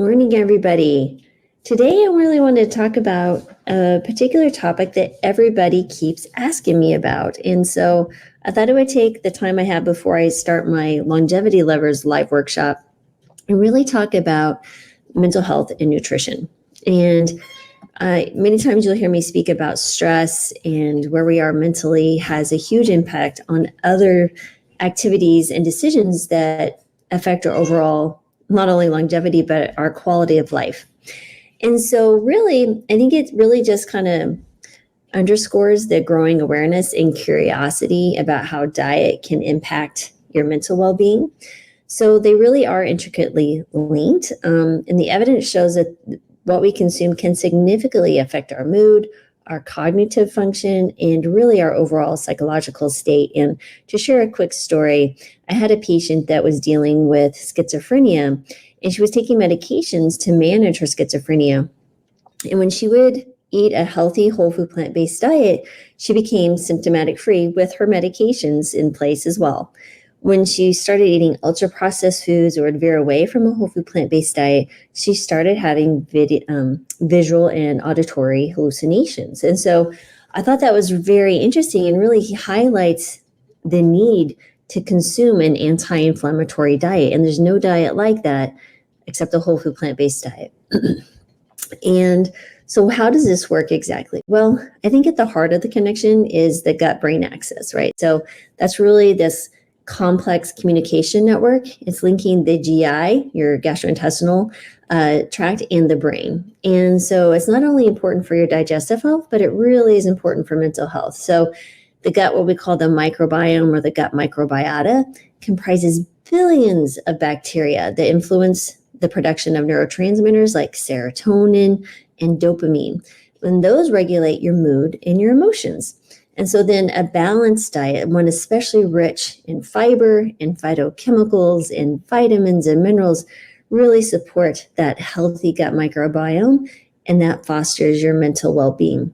morning, everybody. Today, I really want to talk about a particular topic that everybody keeps asking me about. And so I thought I would take the time I have before I start my Longevity Lovers live workshop and really talk about mental health and nutrition. And many times you'll hear me speak about stress and where we are mentally has a huge impact on other activities and decisions that affect our overall, not only longevity, but our quality of life. And so really, I think it really just kind of underscores the growing awareness and curiosity about how diet can impact your mental well-being. So they really are intricately linked. And the evidence shows that what we consume can significantly affect our mood, our cognitive function, and really our overall psychological state. And to share a quick story, I had a patient that was dealing with schizophrenia, and she was taking medications to manage her schizophrenia. And when she would eat a healthy, whole food, plant-based diet, she became symptomatic free with her medications in place as well. When she started eating ultra-processed foods or would veer away from a whole food, plant-based diet, she started having visual and auditory hallucinations. And so I thought that was very interesting and really highlights the need to consume an anti-inflammatory diet. And there's no diet like that except a whole food, plant-based diet. And so how does this work exactly? Well, I think at the heart of the connection is the gut-brain axis, right? So that's really this complex communication network. It's linking the GI, your gastrointestinal tract, and the brain. And so it's not only important for your digestive health, but it really is important for mental health. So the gut, what we call the microbiome or the gut microbiota, comprises billions of bacteria that influence the production of neurotransmitters like serotonin and dopamine. And those regulate your mood and your emotions. And so then a balanced diet, one especially rich in fiber and phytochemicals and vitamins and minerals, really support that healthy gut microbiome, and that fosters your mental well-being.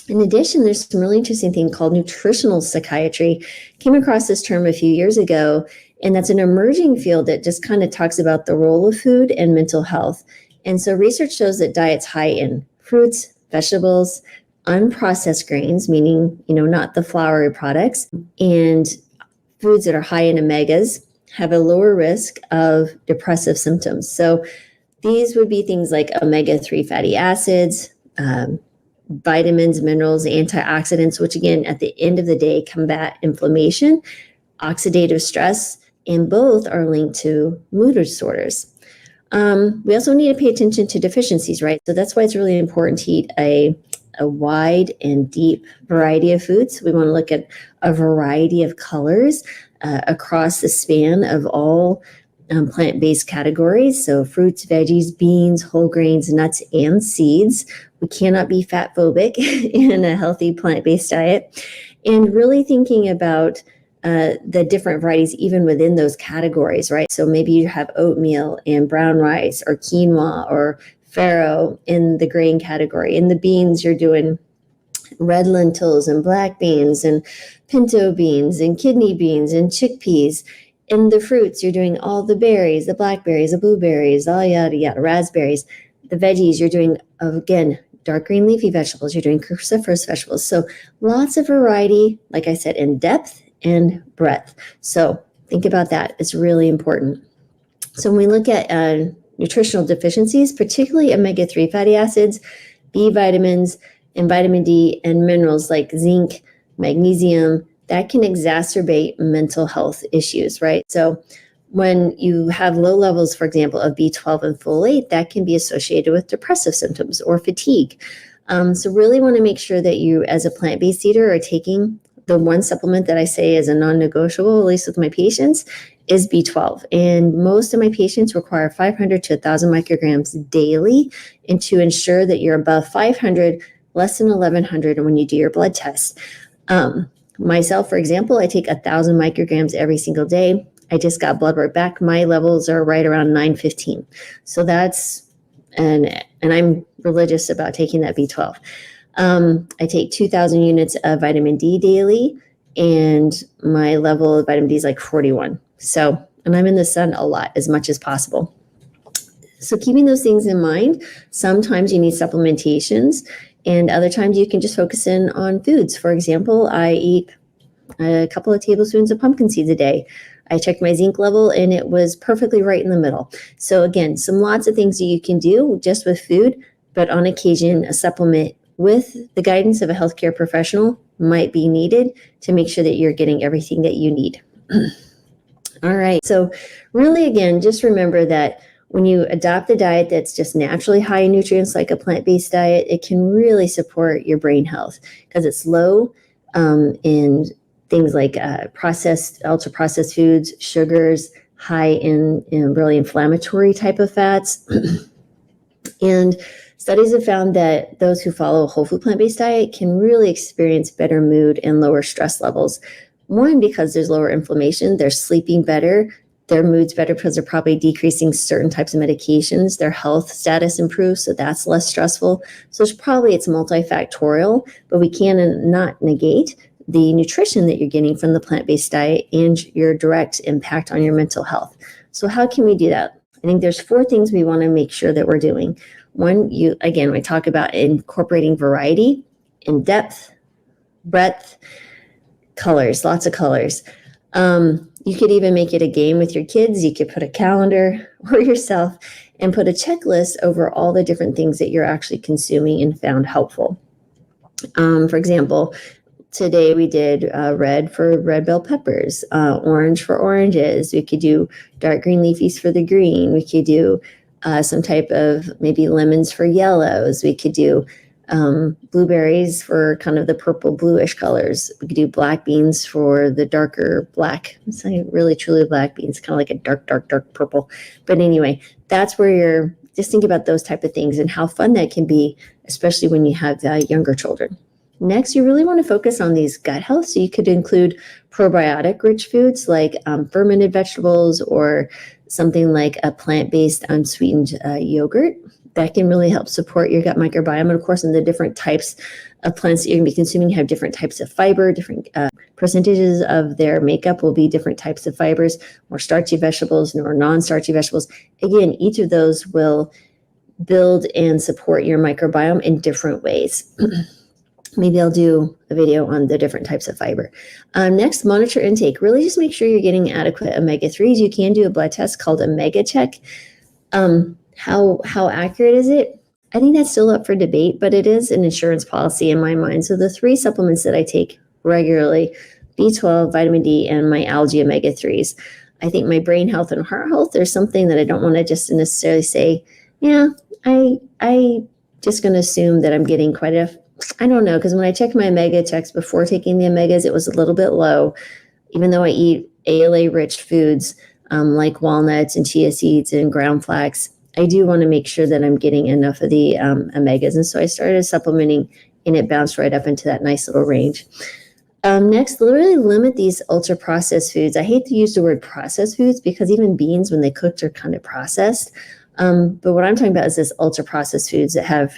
In addition, there's some really interesting thing called nutritional psychiatry. Came across this term a few years ago, and that's an emerging field that just kind of talks about the role of food and mental health. And so research shows that diets high in fruits, vegetables, unprocessed grains, meaning, not the floury products, and foods that are high in omegas have a lower risk of depressive symptoms. So these would be things like omega-3 fatty acids, vitamins, minerals, antioxidants, which again, at the end of the day, combat inflammation, oxidative stress, and both are linked to mood disorders. We also need to pay attention to deficiencies, right? So that's why it's really important to eat a wide and deep variety of foods. We want to look at a variety of colors across the span of all plant-based categories. So fruits, veggies, beans, whole grains, nuts, and seeds. We cannot be fat phobic in a healthy plant-based diet. And really thinking about the different varieties even within those categories, right? So maybe you have oatmeal and brown rice or quinoa or farro in the grain category. In the beans, you're doing red lentils and black beans and pinto beans and kidney beans and chickpeas. In the fruits, you're doing all the berries, the blackberries, the blueberries, all yada yada, raspberries. The veggies, you're doing, again, dark green leafy vegetables. You're doing cruciferous vegetables. So lots of variety, like I said, in depth and breadth. So think about that. It's really important. So when we look at nutritional deficiencies, particularly omega-3 fatty acids, B vitamins, and vitamin D, and minerals like zinc, magnesium, that can exacerbate mental health issues, right? So when you have low levels, for example, of B12 and folate, that can be associated with depressive symptoms or fatigue. So really want to make sure that you, as a plant-based eater, are taking the one supplement that I say is a non-negotiable, at least with my patients, is B12. And most of my patients require 500 to 1,000 micrograms daily, and to ensure that you're above 500, less than 1,100 when you do your blood test. Myself, for example, I take 1,000 micrograms every single day. I just got blood work back. My levels are right around 915. So that's, and I'm religious about taking that B12. I take 2,000 units of vitamin D daily, and my level of vitamin D is like 41. So, and I'm in the sun a lot, as much as possible. So keeping those things in mind, sometimes you need supplementations, and other times you can just focus in on foods. For example, I eat a couple of tablespoons of pumpkin seeds a day. I checked my zinc level and it was perfectly right in the middle. So again, lots of things that you can do just with food, but on occasion, a supplement with the guidance of a healthcare professional might be needed to make sure that you're getting everything that you need. All right. So really, again, just remember that when you adopt a diet that's just naturally high in nutrients, like a plant-based diet, it can really support your brain health because it's low in things like ultra processed foods, sugars, high in really inflammatory type of fats. And studies have found that those who follow a whole food plant-based diet can really experience better mood and lower stress levels. One, because there's lower inflammation, they're sleeping better, their mood's better because they're probably decreasing certain types of medications, their health status improves, so that's less stressful. So it's multifactorial, but we cannot negate the nutrition that you're getting from the plant-based diet and your direct impact on your mental health. So how can we do that? I think there's 4 things we want to make sure that we're doing. One, we talk about incorporating variety in depth, breadth, colors, lots of colors. You could even make it a game with your kids. You could put a calendar or yourself and put a checklist over all the different things that you're actually consuming and found helpful. For example, today we did red for red bell peppers, orange for oranges. We could do dark green leafies for the green. We could do some type of maybe lemons for yellows. We could do blueberries for kind of the purple bluish colors. We could do black beans for the darker black. It's like really truly black beans, kind of like a dark purple. But anyway, that's where you're just think about those type of things and how fun that can be, especially when you have younger children. Next, you really want to focus on these gut health. So you could include probiotic rich foods like fermented vegetables or something like a plant-based unsweetened yogurt. That can really help support your gut microbiome. And of course, in the different types of plants that you're going to be consuming, you have different types of fiber, different percentages of their makeup will be different types of fibers, more starchy vegetables, more non-starchy vegetables. Again, each of those will build and support your microbiome in different ways. Maybe I'll do a video on the different types of fiber. Next, monitor intake. Really just make sure you're getting adequate omega-3s. You can do a blood test called Omega Check. How accurate is it? I think that's still up for debate, but it is an insurance policy in my mind. So the 3 supplements that I take regularly, B12, vitamin D, and my algae omega-3s. I think my brain health and heart health, there's something that I don't want to just necessarily say, yeah, I just going to assume that I'm getting I don't know, because when I checked my omega checks before taking the omegas, it was a little bit low, even though I eat ALA-rich foods like walnuts and chia seeds and ground flax. I do want to make sure that I'm getting enough of the omegas. And so I started supplementing and it bounced right up into that nice little range. Next, really limit these ultra processed foods. I hate to use the word processed foods because even beans, when they cooked, are kind of processed. But what I'm talking about is this ultra processed foods that have,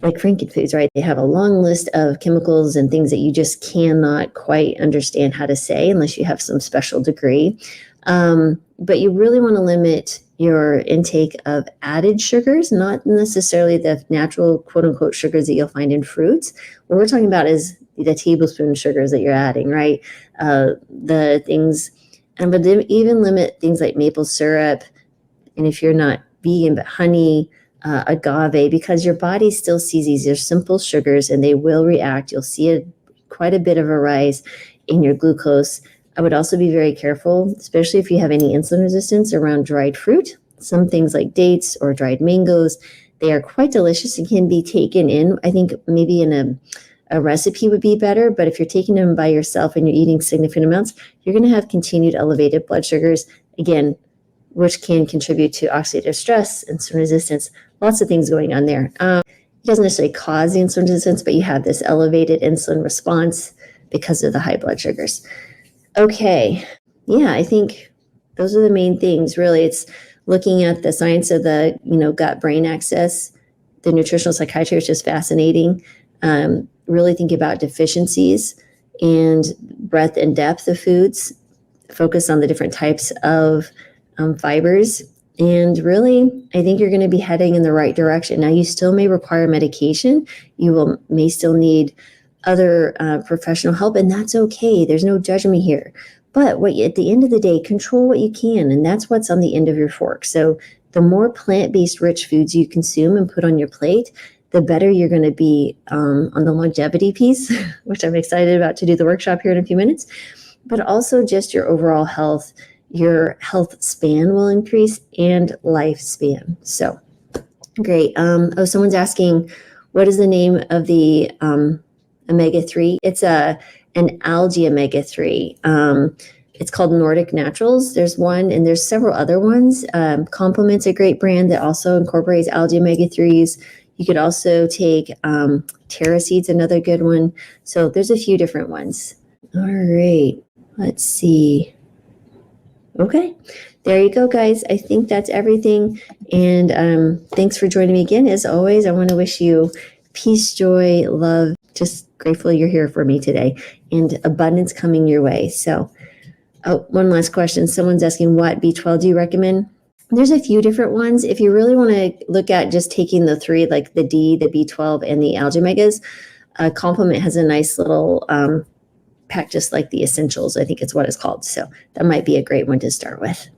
like frankenfoods, right? They have a long list of chemicals and things that you just cannot quite understand how to say unless you have some special degree. But you really want to limit your intake of added sugars, not necessarily the natural quote unquote sugars that you'll find in fruits. What we're talking about is the tablespoon sugars that you're adding, right? The things, but even limit things like maple syrup. And if you're not vegan, but honey, agave, because your body still sees these are simple sugars and they will react. You'll see quite a bit of a rise in your glucose. I would also be very careful, especially if you have any insulin resistance around dried fruit. Some things like dates or dried mangoes, they are quite delicious and can be taken in. I think maybe in a recipe would be better, but if you're taking them by yourself and you're eating significant amounts, you're going to have continued elevated blood sugars, again, which can contribute to oxidative stress, insulin resistance, lots of things going on there. It doesn't necessarily cause the insulin resistance, but you have this elevated insulin response because of the high blood sugars. Okay, yeah, I think those are the main things, really. It's looking at the science of the, gut-brain axis. The nutritional psychiatry is just fascinating. Really think about deficiencies and breadth and depth of foods. Focus on the different types of fibers And really, I think you're going to be heading in the right direction. Now, you still may require medication. You may still need other professional help, and that's okay. There's no judgment here. But at the end of the day, control what you can, and that's what's on the end of your fork. So the more plant-based rich foods you consume and put on your plate, the better you're going to be on the longevity piece, which I'm excited about to do the workshop here in a few minutes, but also just your overall health. Your health span will increase and lifespan. So great. Someone's asking, what is the name of the omega-3? It's an algae omega-3. It's called Nordic Naturals. There's one, and there's several other ones. Complement's a great brand that also incorporates algae omega-3s. You could also take Terra Seeds, another good one. So there's a few different ones. All right, let's see. Okay, there you go, guys. I think that's everything. And thanks for joining me again. As always, I want to wish you peace, joy, love. Just grateful you're here for me today, and abundance coming your way. So, one last question. Someone's asking, what B12 do you recommend? There's a few different ones. If you really want to look at just taking the three, like the D, the B12, and the algae omegas, Complement has a nice little pack, just like the essentials, I think it's what it's called. So that might be a great one to start with.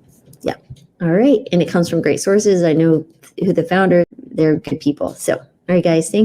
Yeah. All right. And it comes from great sources. I know who the founder, they're good people. So, all right, guys, thanks.